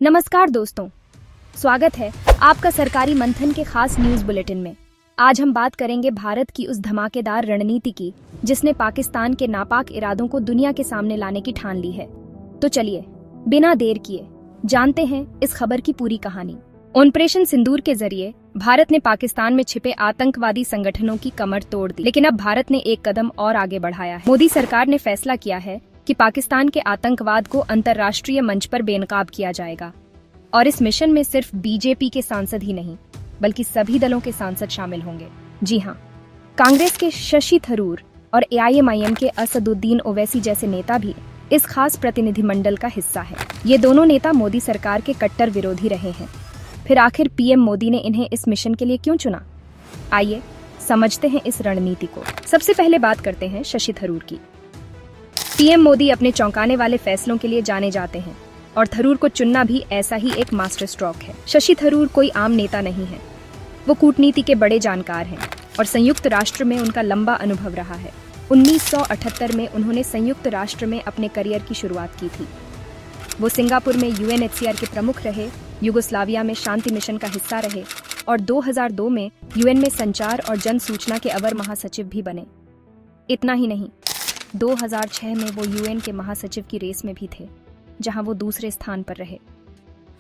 नमस्कार दोस्तों, स्वागत है आपका सरकारी मंथन के खास न्यूज बुलेटिन में। आज हम बात करेंगे भारत की उस धमाकेदार रणनीति की जिसने पाकिस्तान के नापाक इरादों को दुनिया के सामने लाने की ठान ली है। तो चलिए बिना देर किए जानते हैं इस खबर की पूरी कहानी। ऑपरेशन सिंदूर के जरिए भारत ने पाकिस्तान में छिपे आतंकवादी संगठनों की कमर तोड़ दी, लेकिन अब भारत ने एक कदम और आगे बढ़ाया है। मोदी सरकार ने फैसला किया है कि पाकिस्तान के आतंकवाद को अंतर्राष्ट्रीय मंच पर बेनकाब किया जाएगा और इस मिशन में सिर्फ बीजेपी के सांसद ही नहीं बल्कि सभी दलों के सांसद शामिल होंगे। जी हाँ, कांग्रेस के शशि थरूर और AIMIM के असदुद्दीन ओवैसी जैसे नेता भी इस खास प्रतिनिधिमंडल का हिस्सा है। ये दोनों नेता मोदी सरकार के कट्टर विरोधी रहे हैं। फिर आखिर PM मोदी ने इन्हें इस मिशन के लिए क्यों चुना? आइए समझते हैं इस रणनीति को। सबसे पहले बात करते हैं शशि थरूर की। PM मोदी अपने चौंकाने वाले फैसलों के लिए जाने जाते हैं और थरूर को चुनना भी ऐसा ही एक मास्टर स्ट्रोक है। शशि थरूर कोई आम नेता नहीं है, वो कूटनीति के बड़े जानकार हैं और संयुक्त राष्ट्र में उनका लंबा अनुभव रहा है। 1978 में उन्होंने संयुक्त राष्ट्र में अपने करियर की शुरुआत की थी। वो सिंगापुर में UNHCR के प्रमुख रहे, युगोस्लाविया में शांति मिशन का हिस्सा रहे और 2002 में UN में संचार और जन सूचना के अवर महासचिव भी बने। इतना ही नहीं, 2006 में वो UN के महासचिव की रेस में भी थे, जहां वो दूसरे स्थान पर रहे।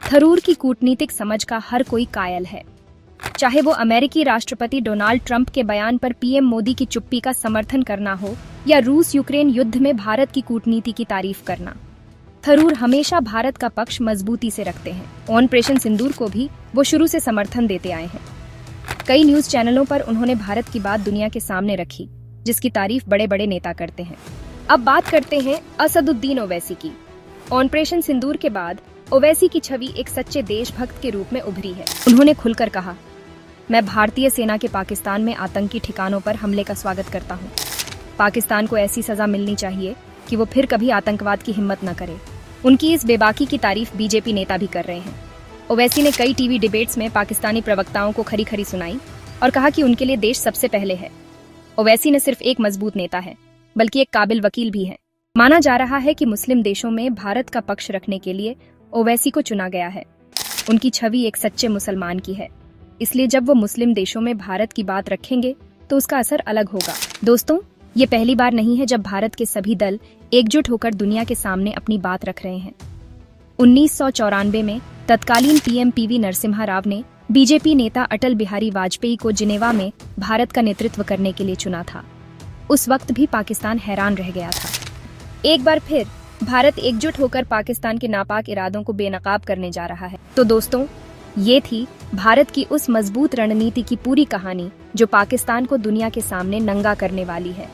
थरूर की कूटनीतिक समझ का हर कोई कायल है, चाहे वो अमेरिकी राष्ट्रपति डोनाल्ड ट्रंप के बयान पर PM मोदी की चुप्पी का समर्थन करना हो या रूस यूक्रेन युद्ध में भारत की कूटनीति की तारीफ करना। थरूर हमेशा भारत का पक्ष मजबूती से रखते हैं। ऑपरेशन सिंदूर को भी वो शुरू से समर्थन देते आए हैं। कई न्यूज चैनलों पर उन्होंने भारत की बात दुनिया के सामने रखी, जिसकी तारीफ बड़े बड़े नेता करते हैं। अब बात करते हैं असदुद्दीन ओवैसी की। ऑपरेशन सिंदूर के बाद ओवैसी की छवि एक सच्चे देशभक्त के रूप में उभरी है। उन्होंने खुलकर कहा, मैं भारतीय सेना के पाकिस्तान में आतंकी ठिकानों पर हमले का स्वागत करता हूँ। पाकिस्तान को ऐसी सजा मिलनी चाहिए कि वो फिर कभी आतंकवाद की हिम्मत न करे। उनकी इस बेबाकी की तारीफ बीजेपी नेता भी कर रहे हैं। ओवैसी ने कई टीवी डिबेट्स में पाकिस्तानी प्रवक्ताओं को खरी खरी सुनाई और कहा कि उनके लिए देश सबसे पहले है। ओवैसी न सिर्फ एक मजबूत नेता है बल्कि एक काबिल वकील भी है। माना जा रहा है कि मुस्लिम देशों में भारत का पक्ष रखने के लिए ओवैसी को चुना गया है। उनकी छवि एक सच्चे मुसलमान की है, इसलिए जब वो मुस्लिम देशों में भारत की बात रखेंगे तो उसका असर अलग होगा। दोस्तों, ये पहली बार नहीं है जब भारत के सभी दल एकजुट होकर दुनिया के सामने अपनी बात रख रहे हैं। 1994 में तत्कालीन PM PV नरसिम्हा राव ने बीजेपी नेता अटल बिहारी वाजपेयी को जिनेवा में भारत का नेतृत्व करने के लिए चुना था। उस वक्त भी पाकिस्तान हैरान रह गया था। एक बार फिर भारत एकजुट होकर पाकिस्तान के नापाक इरादों को बेनकाब करने जा रहा है। तो दोस्तों, ये थी भारत की उस मजबूत रणनीति की पूरी कहानी जो पाकिस्तान को दुनिया के सामने नंगा करने वाली है।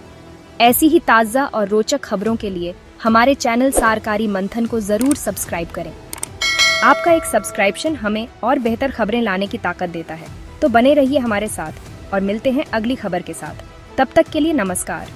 ऐसी ही ताज़ा और रोचक खबरों के लिए हमारे चैनल सरकारी मंथन को जरूर सब्सक्राइब करें। आपका एक सब्सक्रिप्शन हमें और बेहतर खबरें लाने की ताकत देता है। तो बने रहिए हमारे साथ और मिलते हैं अगली खबर के साथ। तब तक के लिए नमस्कार।